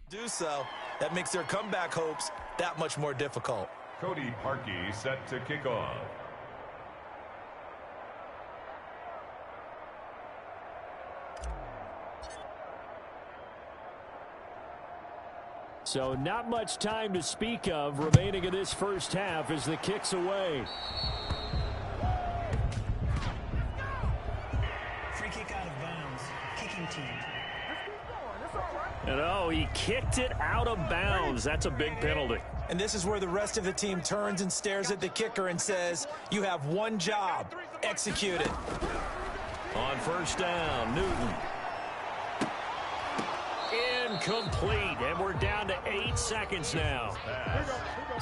Do so. That makes their comeback hopes that much more difficult. Cody Parkey set to kick off. So not much time to speak of remaining in this first half as the kick's away. Free kick out of bounds. Kicking team. And oh, he kicked it out of bounds. That's a big penalty. And this is where the rest of the team turns and stares at the kicker and says, you have one job. Execute it. On first down, Newton. Incomplete, and we're down to 8 seconds now.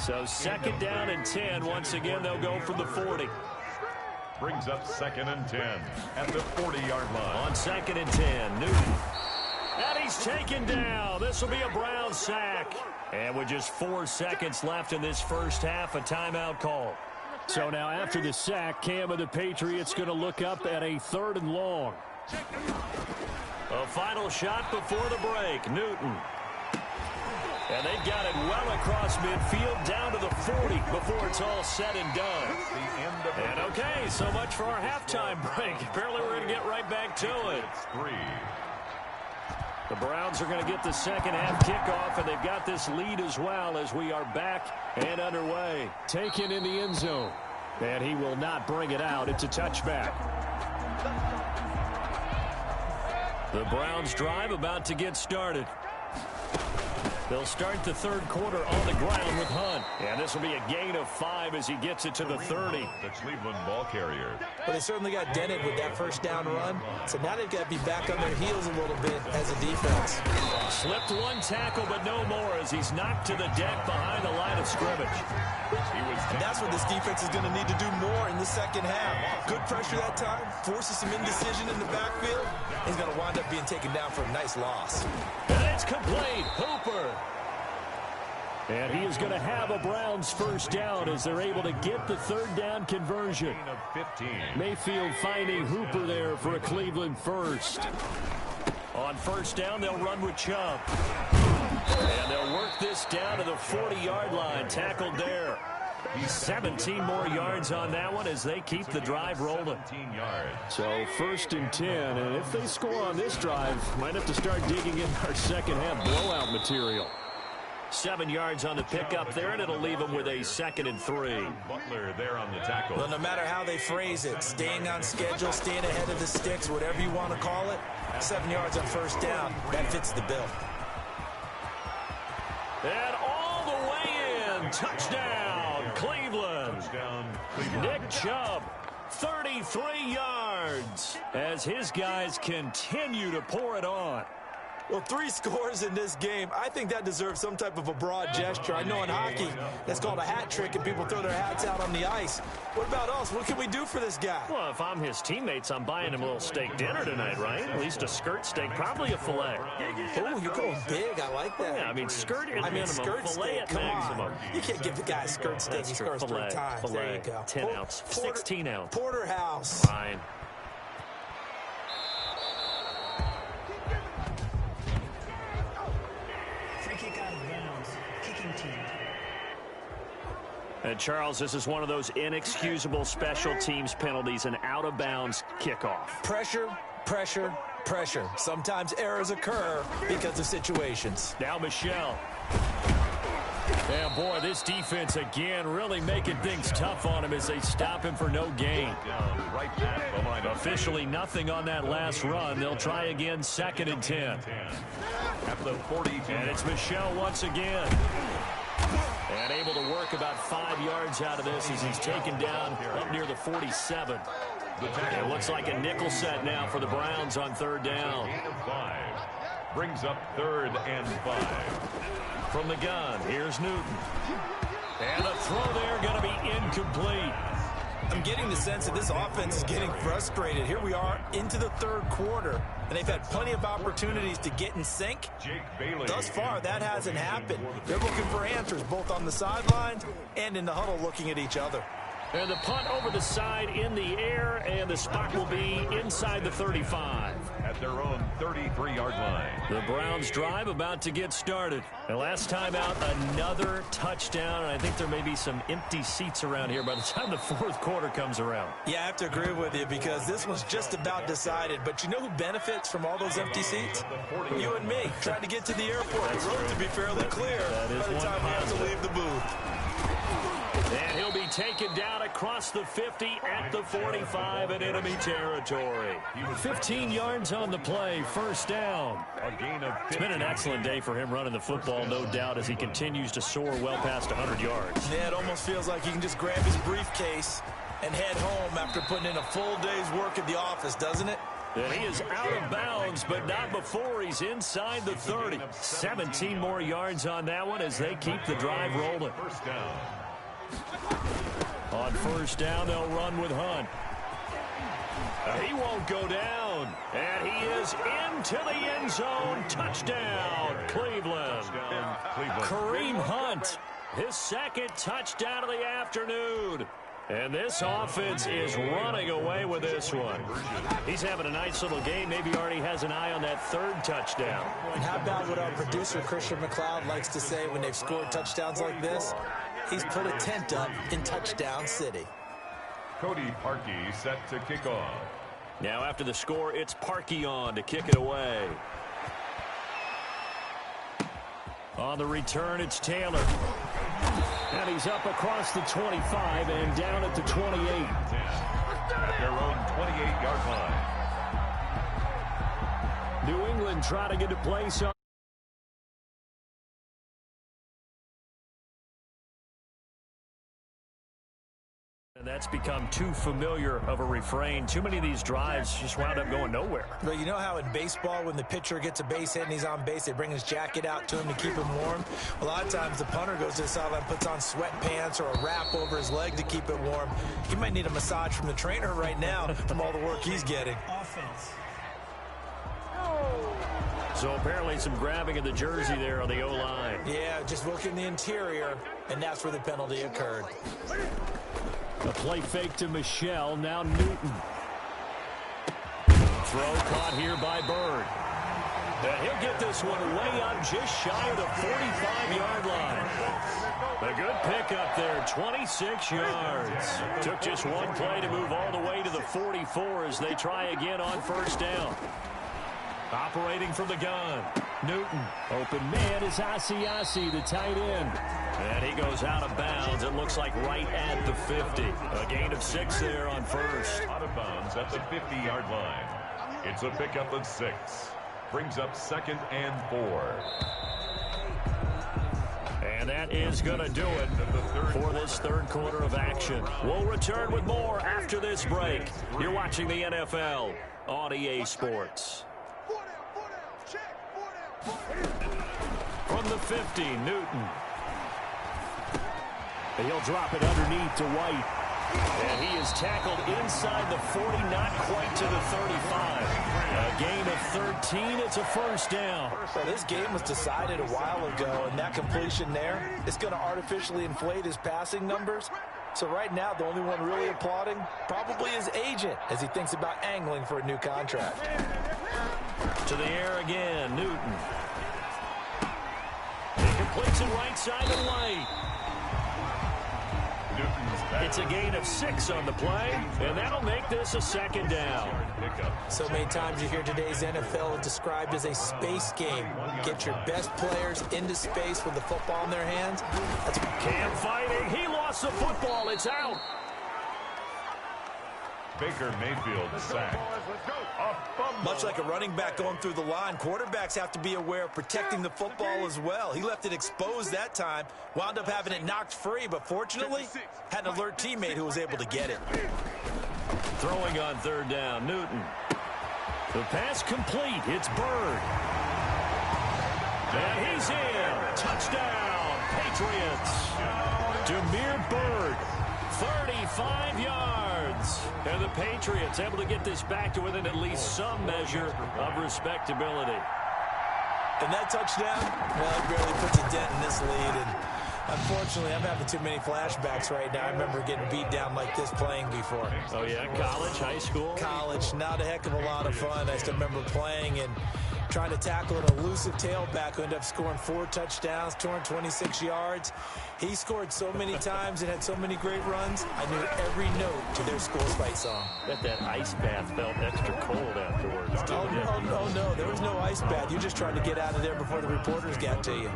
So second down and 10. Once again, they'll go for the 40. Brings up second and 10 at the 40-yard line. On second and 10, Newton. And he's taken down. This will be a Brown sack. And with just 4 seconds left in this first half, a timeout call. So now after the sack, Cam of the Patriots going to look up at a 3rd and long. A final shot before the break, Newton. And they got it well across midfield down to the 40 before it's all said and done. And okay, so much for our halftime break. Apparently we're going to get right back to it. The Browns are going to get the second half kickoff, and they've got this lead as well as we are back and underway. Taken in the end zone. And he will not bring it out. It's a touchback. The Browns drive about to get started. They'll start the third quarter on the ground with Hunt. And this will be a gain of 5 as he gets it to the 30. The Cleveland ball carrier. But they certainly got dented with that first down run. So now they've got to be back on their heels a little bit as a defense. Slipped one tackle, but no more as he's knocked to the deck behind the line of scrimmage. And that's what this defense is going to need to do more in the second half. Good pressure that time, forces some indecision in the backfield. He's going to wind up being taken down for a nice loss. And it's complete. Hooper. And he is going to have a Browns first down as they're able to get the third down conversion. Mayfield finding Hooper there for a Cleveland first. On first down, they'll run with Chubb. And they'll work this down to the 40-yard line. Tackled there. 17 more yards on that one as they keep the drive rolling. So first and 10, and if they score on this drive, might have to start digging in our second half blowout material. 7 yards on the pickup there, and it'll leave them with a 2nd and 3. Butler there on the tackle. Well, no matter how they phrase it, staying on schedule, staying ahead of the sticks, whatever you want to call it, 7 yards on first down, that fits the bill. And all the way in, touchdown, Cleveland. Nick Chubb, 33 yards, as his guys continue to pour it on. Well, 3 scores in this game. I think that deserves some type of a broad gesture. I know in hockey, that's called a hat trick, and people throw their hats out on the ice. What about us? What can we do for this guy? Well, if I'm his teammates, I'm buying him a little steak dinner tonight, right? At least a skirt steak, probably a filet. Oh, you're going big. I like that. Yeah, I mean, skirt at minimum, skirt filet steak. at Come maximum. on. You can't give the guy a skirt steak. That's He true. scores 3 times. Filet, there you go. 10 ounce, 16 ounce. Porterhouse. Fine. And Charles, this is one of those inexcusable special teams penalties, an out-of-bounds kickoff. Pressure, pressure, pressure. Sometimes errors occur because of situations. Now Michelle. And boy, this defense again really making things tough on him as they stop him for no gain. Officially nothing on that last run. They'll try again, 2nd and 10. At the 40. And it's Michelle once again. And able to work about 5 yards out of this as he's taken down up near the 47. It looks like a nickel set now for the Browns on 3rd down. Brings up 3rd and 5. From the gun, here's Newton. And the throw there going to be incomplete. I'm getting the sense that this offense is getting frustrated. Here we are into the 3rd quarter, and they've had plenty of opportunities to get in sync. Thus far, that hasn't happened. They're looking for answers both on the sidelines and in the huddle looking at each other. And the punt over the side in the air, and the spot will be inside the 35. At their own 33-yard line. The Browns drive about to get started. And last time out, another touchdown. And I think there may be some empty seats around here by the time the fourth quarter comes around. Yeah, I have to agree with you because this one's just about decided. But you know who benefits from all those empty seats? You and me, trying to get to the airport. The road to be fairly clear by the time we have to leave the booth. And he'll be taken down across the 50 at the 45 in enemy territory. 15 yards on the play, first down. It's been an excellent day for him running the football, no doubt, as he continues to soar well past 100 yards. Yeah, it almost feels like he can just grab his briefcase and head home after putting in a full day's work at the office, doesn't it? And he is out of bounds, but not before he's inside the 30. 17 more yards on that one as they keep the drive rolling. First down. On first down, they'll run with Hunt. He won't go down. And he is into the end zone. Touchdown, Cleveland. Kareem Hunt, his second touchdown of the afternoon. And this offense is running away with this one. He's having a nice little game. Maybe already has an eye on that third touchdown. And how about what our producer, Christian McLeod, likes to say when they've scored touchdowns like this? He's put a tent up in Touchdown City. Cody Parkey set to kick off. Now after the score, it's Parkey on to kick it away. On the return, it's Taylor. And he's up across the 25 and down at the 28. At their own 28-yard line. New England trying to get a place on. And that's become too familiar of a refrain. Too many of these drives just wound up going nowhere. But you know how in baseball, when the pitcher gets a base hit and he's on base, they bring his jacket out to him to keep him warm? A lot of times the punter goes to the sideline, puts on sweatpants or a wrap over his leg to keep it warm. He might need a massage from the trainer right now from all the work he's getting. Offense. So apparently some grabbing of the jersey there on the O-line. Yeah, just look in the interior, and that's where the penalty occurred. A play fake to Michelle, now Newton. Throw caught here by Bird. And he'll get this one way up just shy of the 45-yard line. A good pickup there, 26 yards. Took just one play to move all the way to the 44 as they try again on first down. Operating from the gun, Newton. Open man is Asiasi, the tight end. And he goes out of bounds. It looks like right at the 50. A gain of 6 there on first. Out of bounds at the 50-yard line. It's a pickup of 6. Brings up 2nd and 4. And that is going to do it for this third quarter of action. We'll return with more after this break. You're watching the NFL on EA Sports. From the 50, Newton. He'll drop it underneath to White. And he is tackled inside the 40, not quite to the 35. A gain of 13, it's a first down. So this game was decided a while ago, and that completion there is going to artificially inflate his passing numbers. So right now, the only one really applauding probably his agent as he thinks about angling for a new contract. To the air again, Newton. He completes it right side of White. It's a gain of 6 on the play, and that'll make this a second down. So many times you hear today's NFL described as a space game. Get your best players into space with the football in their hands. Cam fighting. He lost the football. It's out. Baker Mayfield sacked. Much like a running back going through the line, quarterbacks have to be aware of protecting the football as well. He left it exposed that time, wound up having it knocked free, but fortunately had an alert teammate who was able to get it. Throwing on third down, Newton. The pass complete. It's Bird. And he's in. Touchdown, Patriots. Demir Bird, 35 yards. And the Patriots able to get this back to within at least some measure of respectability. And that touchdown, well, it barely puts a dent in this lead. And Unfortunately, I'm having too many flashbacks right now. I remember getting beat down like this playing before. Oh, yeah? College, high school? College, not a heck of a lot of fun. I still remember playing and trying to tackle an elusive tailback who ended up scoring 4 touchdowns, 226 yards. He scored so many times and had so many great runs, I knew every note to their school's fight song. Bet that ice bath felt extra cold afterwards. Oh, no, there was no ice bath. You just tried to get out of there before the reporters got to you.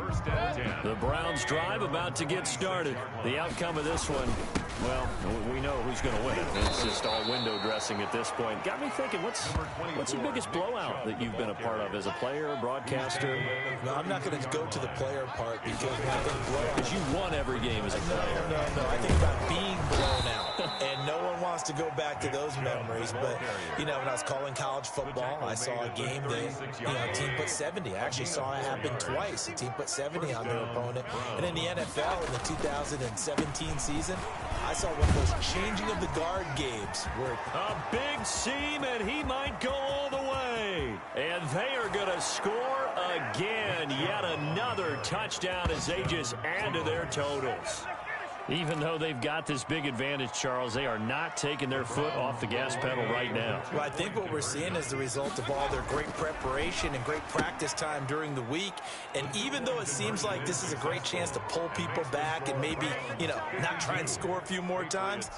The Browns drive about to get started. The outcome of this one, well, we know who's going to win. It's just all window dressing at this point. Got me thinking, what's the biggest blowout that you've been a part of as a player, broadcaster? No, I'm not going to go to the player part because when I think blowout... Because you won every game as a player. No. I think about being blown out. And no one wants to go back to those memories. But, you know, when I was calling college football, I saw a game that, you know, a team put 70. I actually saw it happen twice. A team put 70 on their opponent. And in the NFL, in the 2017 season, I saw one of those changing of the guard games where a big seam, and he might go all the way. And they are going to score again. Yet another touchdown as they just add to their totals. Even though they've got this big advantage, Charles, they are not taking their foot off the gas pedal right now. Well, I think what we're seeing is the result of all their great preparation and great practice time during the week. And even though it seems like this is a great chance to pull people back and maybe, you know, not try and score a few more times,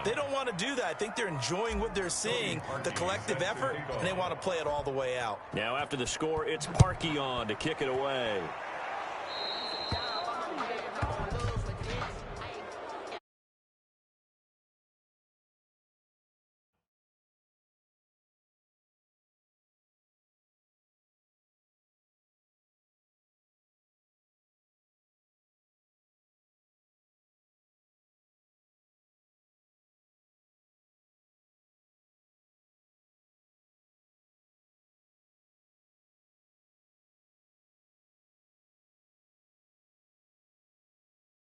they don't want to do that. I think they're enjoying what they're seeing, the collective effort, and they want to play it all the way out. Now after the score, it's Parkey on to kick it away.